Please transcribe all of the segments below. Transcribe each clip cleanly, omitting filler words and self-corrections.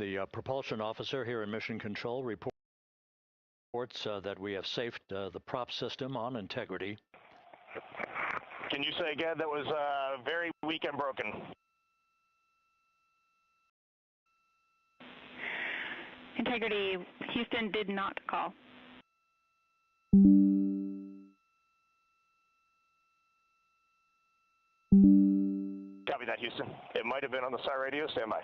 The propulsion officer here in Mission Control reports that we have safed the prop system on integrity. Can you say again? That was very weak and broken. Integrity, Houston did not call. Copy that, Houston. It might have been on the SAR radio. Stand by.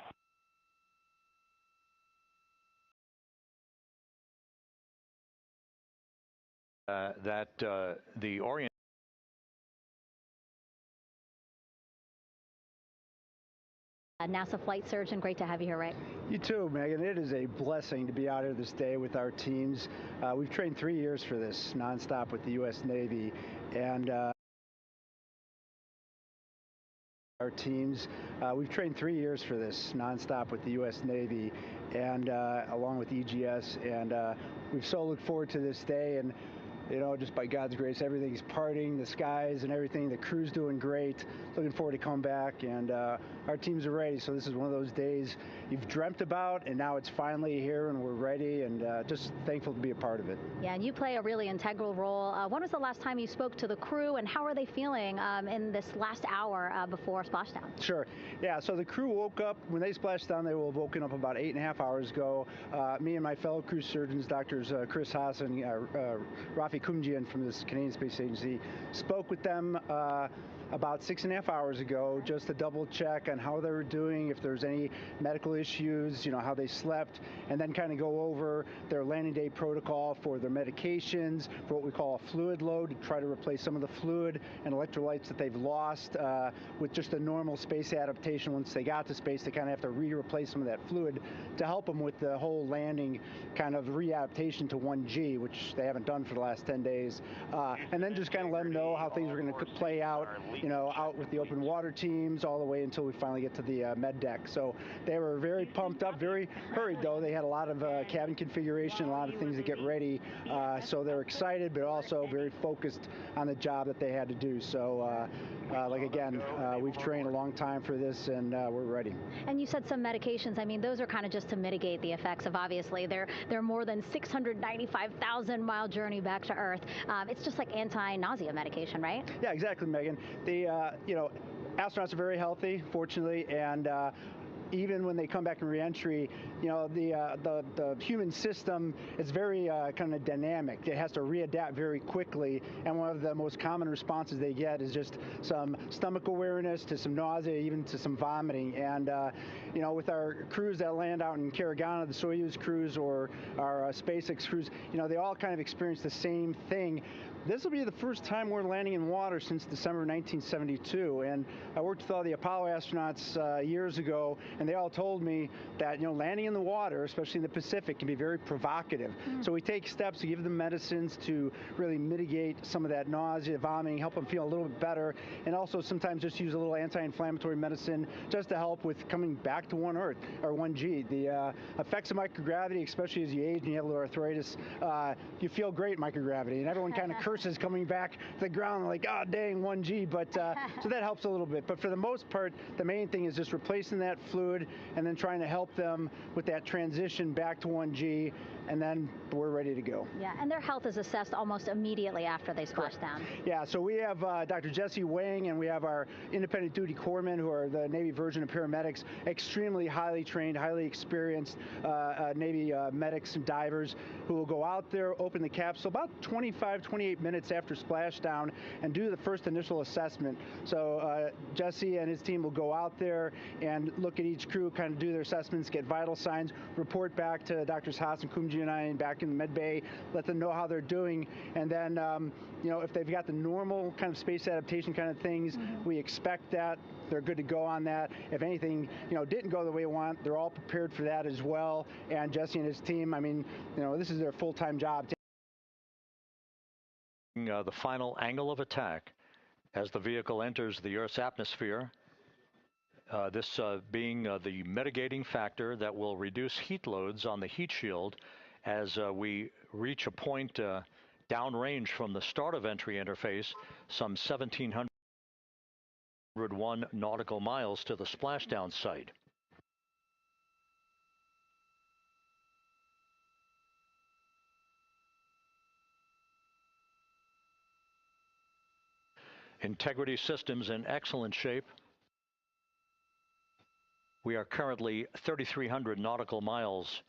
The orient. NASA flight surgeon, great to have you here, Ray. You too, Megan. It is a blessing to be out here this day with our teams. We've trained 3 years for this nonstop with the U.S. Navy, and our teams. We've trained 3 years for this nonstop with the U.S. Navy, and along with EGS, and we've so looked forward to this day. And you know, just by God's grace, everything's parting, the skies and everything. The crew's doing great. Looking forward to coming back, and our teams are ready. So this is one of those days you've dreamt about, and now it's finally here, and we're ready, and just thankful to be a part of it. Yeah, and you play a really integral role. When was the last time you spoke to the crew, and how are they feeling in this last hour before splashdown? Sure. Yeah, so the crew woke up. When they splashed down, they were woken up about 8.5 hours ago. Me and my fellow crew surgeons, Doctors Chris Haas and Rafi Kumjian from this Canadian Space Agency, spoke with them about 6.5 hours ago, just to double check on how they were doing, if there's any medical issues, you know, how they slept, and then kind of go over their landing day protocol for their medications, for what we call a fluid load, to try to replace some of the fluid and electrolytes that they've lost with just a normal space adaptation. Once they got to space, they kind of have to replace some of that fluid to help them with the whole landing kind of readaptation to 1G, which they haven't done for the last 10 days. And then just kind of let them know how things are going to play out, you know, out with the open water teams all the way until we finally get to the med deck. So they were very pumped up, very hurried though. They had a lot of cabin configuration, a lot of things to get ready. So they're excited, but also very focused on the job that they had to do. So like again, we've trained a long time for this, and we're ready. And you said some medications. I mean, those are kind of just to mitigate the effects of, obviously, their more than 695,000 mile journey back to Earth. It's just like anti-nausea medication, right? Yeah, exactly, Megan. The you know, astronauts are very healthy, fortunately, and even when they come back in reentry, you know, the human system is very kind of dynamic. It has to readapt very quickly, and one of the most common responses they get is just some stomach awareness, to some nausea, even to some vomiting. And you know, with our crews that land out in Karagana, the Soyuz crews or our SpaceX crews, you know, they all kind of experience the same thing. This will be the first time we're landing in water since December 1972, and I worked with all the Apollo astronauts years ago, and they all told me that, you know, landing in the water, especially in the Pacific, can be very provocative. So we take steps to give them medicines to really mitigate some of that nausea, vomiting, help them feel a little bit better, and also sometimes just use a little anti-inflammatory medicine just to help with coming back to 1 Earth, or 1G. The effects of microgravity, especially as you age and you have a little arthritis, you feel great in microgravity, and everyone kind of curses coming back to the ground, like, oh dang, 1G, but so that helps a little bit. But for the most part, the main thing is just replacing that fluid and then trying to help them with that transition back to 1G, and then we're ready to go. Yeah, and their health is assessed almost immediately after they splash down. Yeah, so we have Dr. Jesse Wang, and we have our independent duty corpsmen, who are the Navy version of paramedics, extremely highly trained, highly experienced Navy medics and divers, who will go out there, open the capsule about 25, 28 minutes after splashdown and do the first initial assessment. So Jesse and his team will go out there and look at each crew, kind of do their assessments, get vital signs, report back to Drs. Haas and Kumji and I back in the med bay, let them know how they're doing, and then you know, if they've got the normal kind of space adaptation kind of things, we expect that they're good to go on that. If anything, you know, didn't go the way we want, they're all prepared for that as well. And Jesse and his team, I mean, you know, this is their full-time job. The final angle of attack as the vehicle enters the Earth's atmosphere, this being the mitigating factor that will reduce heat loads on the heat shield as we reach a point downrange from the start of entry interface, some 1,701 nautical miles to the splashdown site. Integrity systems in excellent shape. We are currently 3,300 nautical miles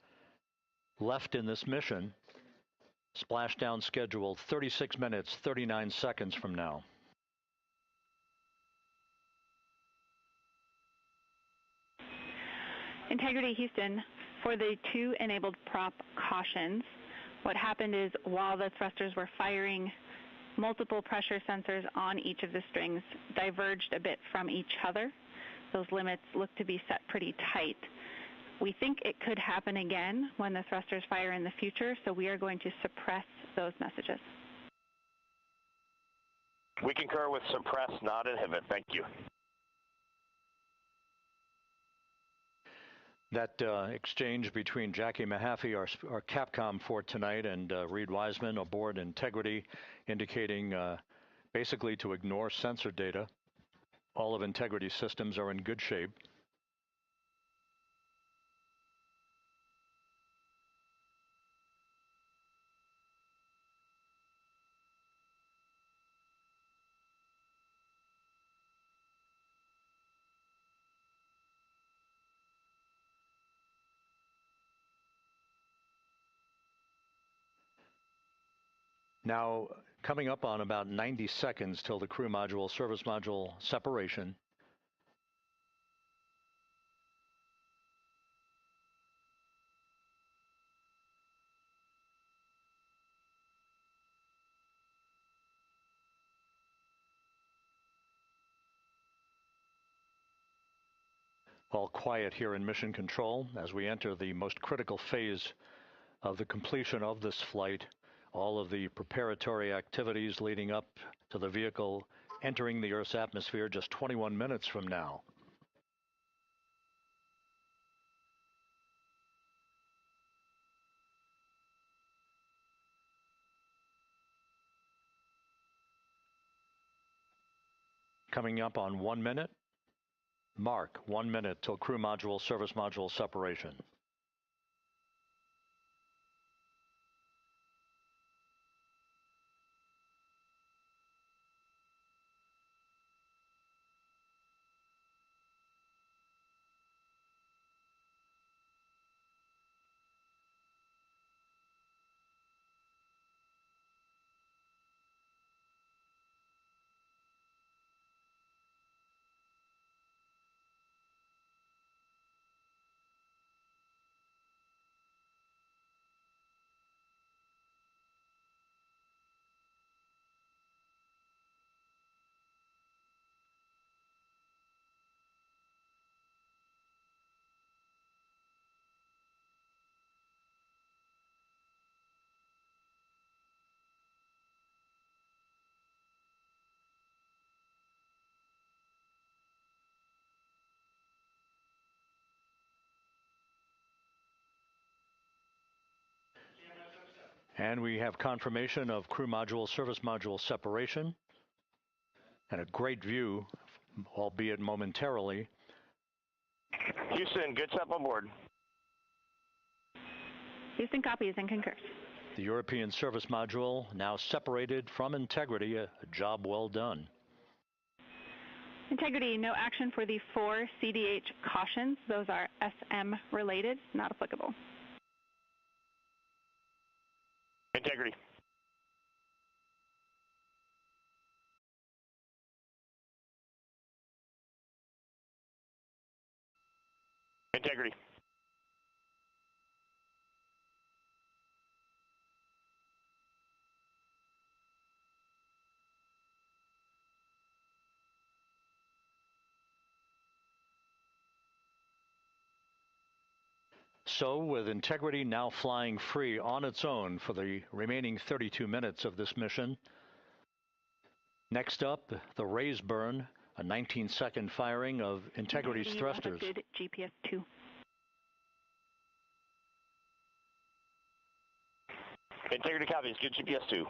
left in this mission. Splashdown scheduled 36 minutes, 39 seconds from now. Integrity Houston, for the 2 enabled prop cautions, what happened is while the thrusters were firing, multiple pressure sensors on each of the strings diverged a bit from each other. Those limits look to be set pretty tight. We think it could happen again when the thrusters fire in the future, so we are going to suppress those messages. We concur with suppress, not inhibit. Thank you. That exchange between Jackie Mahaffey, our Capcom for tonight, and Reed Wiseman aboard Integrity, indicating basically to ignore sensor data. All of Integrity systems are in good shape. Now, coming up on about 90 seconds till the crew module, service module separation. All quiet here in Mission Control as we enter the most critical phase of the completion of this flight. All of the preparatory activities leading up to the vehicle entering the Earth's atmosphere just 21 minutes from now. Coming up on 1 minute. Mark 1 minute till crew module, service module separation. And we have confirmation of crew module, service module separation, and a great view, albeit momentarily. Houston, good step on board. Houston copies and concurs. The European service module now separated from Integrity, a job well done. Integrity, no action for the 4 CDH cautions. Those are SM related, not applicable. Integrity. Integrity. So, with Integrity now flying free on its own for the remaining 32 minutes of this mission. Next up, the raise burn, a 19-second firing of Integrity's thrusters. GPS 2. Integrity copies, good GPS 2.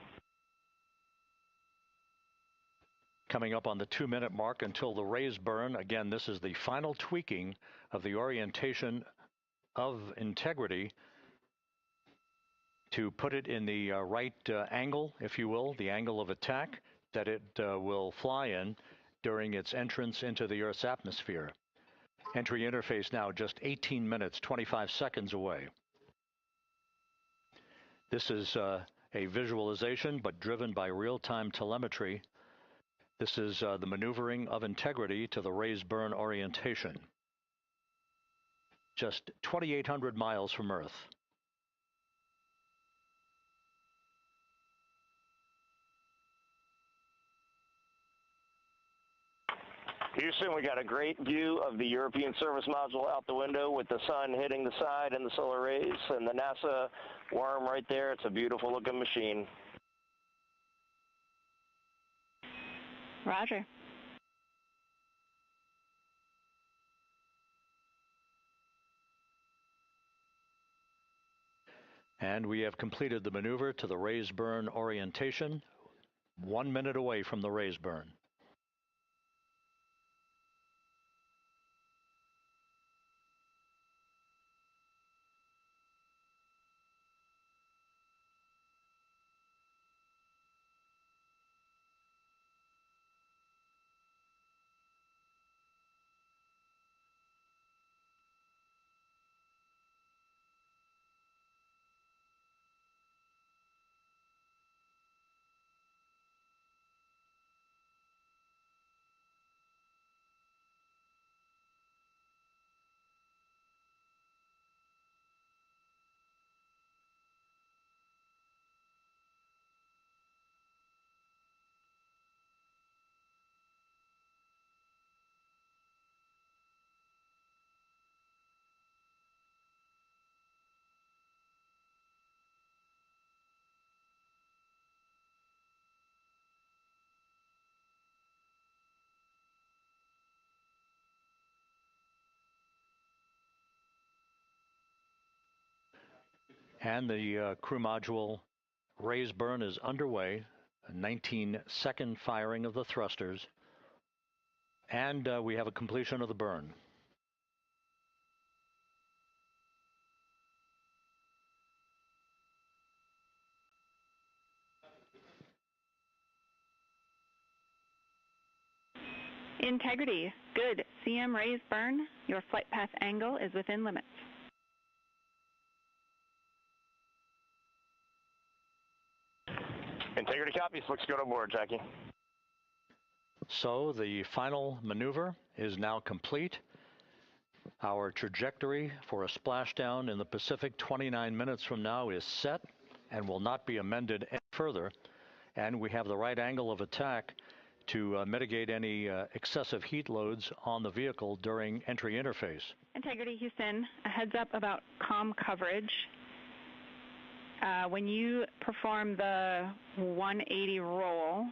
Coming up on the 2-minute mark until the raise burn. Again, this is the final tweaking of the orientation of Integrity to put it in the right angle, if you will, the angle of attack, that it will fly in during its entrance into the Earth's atmosphere. Entry interface now just 18 minutes, 25 seconds away. This is a visualization, but driven by real-time telemetry. This is the maneuvering of Integrity to the raised burn orientation. Just 2,800 miles from Earth. Houston, we got a great view of the European service module out the window with the sun hitting the side and the solar rays and the NASA worm right there. It's a beautiful looking machine. Roger. And we have completed the maneuver to the raised burn orientation, 1 minute away from the raised burn. And the crew module raise burn is underway, a 19-second firing of the thrusters, and we have a completion of the burn. Integrity, good. CM raise burn. Your flight path angle is within limits. Integrity copies. Looks good on board, Jackie. So the final maneuver is now complete. Our trajectory for a splashdown in the Pacific 29 minutes from now is set and will not be amended any further. And we have the right angle of attack to mitigate any excessive heat loads on the vehicle during entry interface. Integrity Houston, a heads up about comm coverage. When you perform the 180 roll,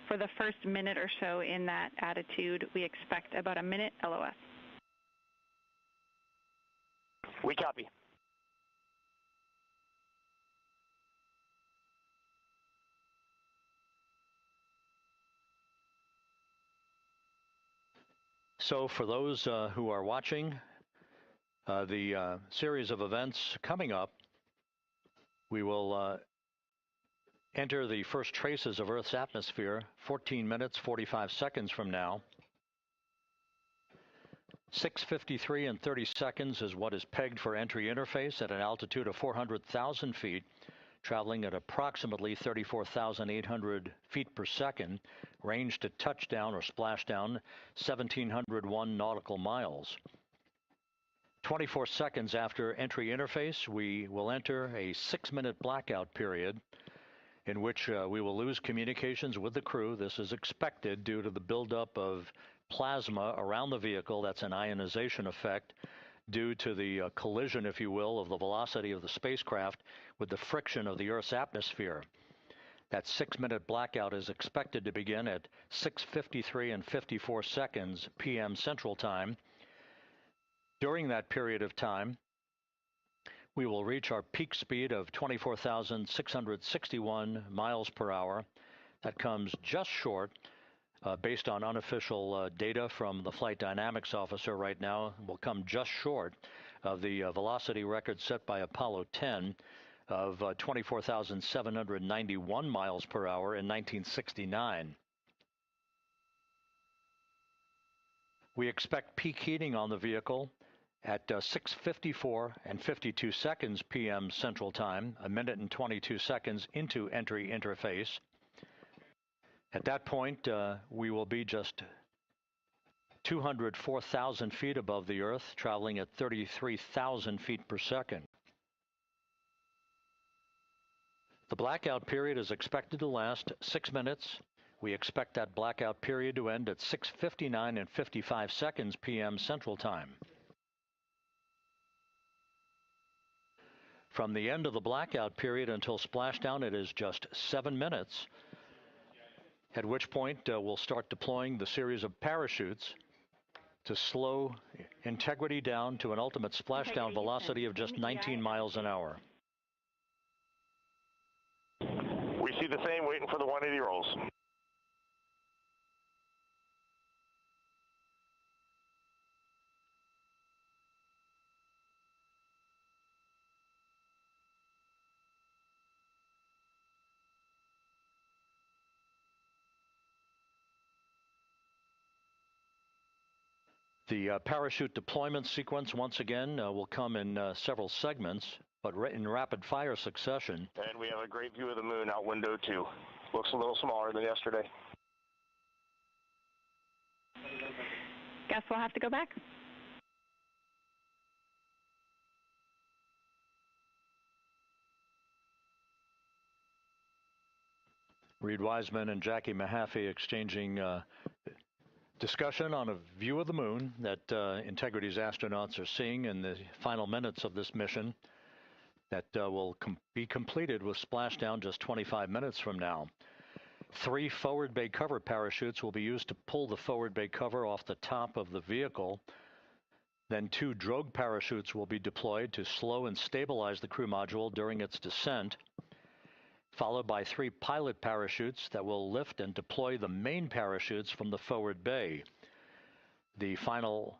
for the first minute or so in that attitude, we expect about a minute LOS. We copy. So for those who are watching the series of events coming up, we will enter the first traces of Earth's atmosphere 14 minutes, 45 seconds from now. 6:53 and 30 seconds is what is pegged for entry interface at an altitude of 400,000 feet, traveling at approximately 34,800 feet per second, range to touchdown or splashdown 1,701 nautical miles. 24 seconds after entry interface, we will enter a 6-minute blackout period in which we will lose communications with the crew. This is expected due to the buildup of plasma around the vehicle. That's an ionization effect due to the collision, if you will, of the velocity of the spacecraft with the friction of the Earth's atmosphere. That 6-minute blackout is expected to begin at 6:53 and 54 seconds p.m. Central Time. During that period of time, we will reach our peak speed of 24,661 miles per hour. That comes just short, based on unofficial data from the flight dynamics officer right now, will come just short of the velocity record set by Apollo 10 of 24,791 miles per hour in 1969. We expect peak heating on the vehicle at 6:54 and 52 seconds p.m. Central Time, a minute and 22 seconds into entry interface. At that point, we will be just 204,000 feet above the Earth, traveling at 33,000 feet per second. The blackout period is expected to last 6 minutes. We expect that blackout period to end at 6:59 and 55 seconds p.m. Central Time. From the end of the blackout period until splashdown, it is just 7 minutes, at which point we'll start deploying the series of parachutes to slow Integrity down to an ultimate splashdown velocity of just 19 miles an hour. We see the same, waiting for the 180 rolls. The parachute deployment sequence, once again, will come in several segments, but in rapid fire succession. And we have a great view of the moon out window 2. Looks a little smaller than yesterday. Guess we'll have to go back. Reed Wiseman and Jackie Mahaffey exchanging discussion on a view of the moon that Integrity's astronauts are seeing in the final minutes of this mission that will be completed with splashdown just 25 minutes from now. 3 forward bay cover parachutes will be used to pull the forward bay cover off the top of the vehicle. Then 2 drogue parachutes will be deployed to slow and stabilize the crew module during its descent, followed by 3 pilot parachutes that will lift and deploy the main parachutes from the forward bay. The final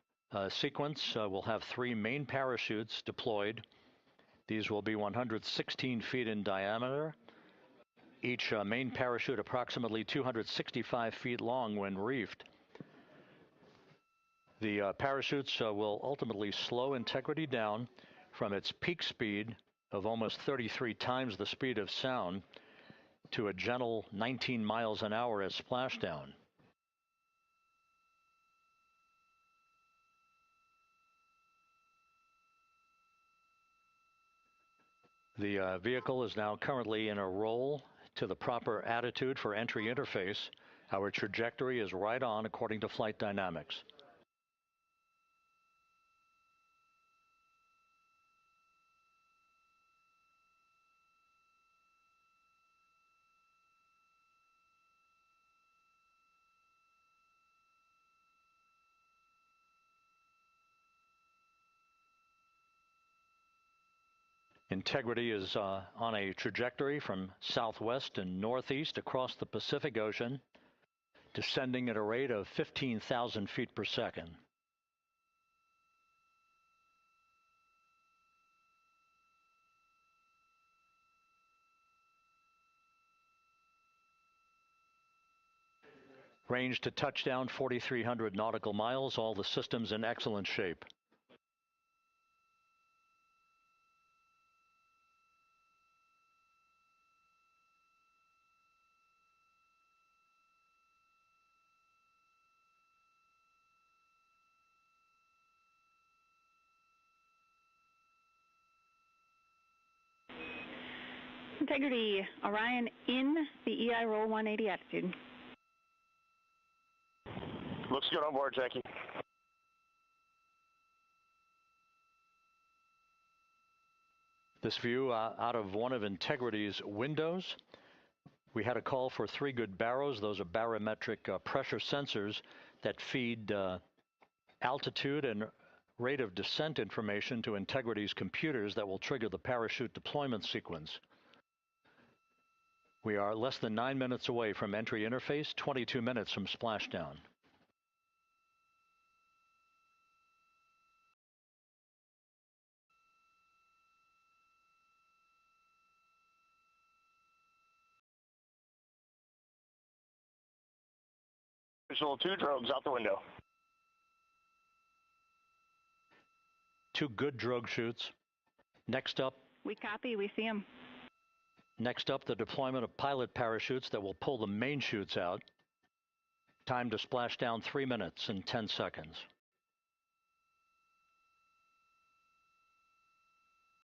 sequence will have 3 main parachutes deployed. These will be 116 feet in diameter, each main parachute approximately 265 feet long when reefed. The parachutes will ultimately slow Integrity down from its peak speed of almost 33 times the speed of sound to a gentle 19 miles an hour at splashdown. The vehicle is now currently in a roll to the proper attitude for entry interface. Our trajectory is right on according to flight dynamics. Integrity is on a trajectory from southwest and northeast across the Pacific Ocean, descending at a rate of 15,000 feet per second. Range to touchdown 4,300 nautical miles, all the systems in excellent shape. Integrity, Orion in the EI roll 180 attitude. Looks good on board, Jackie. This view out of one of Integrity's windows. We had a call for 3 good baros. Those are barometric pressure sensors that feed altitude and rate of descent information to Integrity's computers that will trigger the parachute deployment sequence. We are less than 9 minutes away from entry interface, 22 minutes from splashdown. Visual 2 drogues out the window. 2 good drogue chutes. Next up, We copy. We see them. Next up, the deployment of pilot parachutes that will pull the main chutes out. Time to splash down 3 minutes and 10 seconds.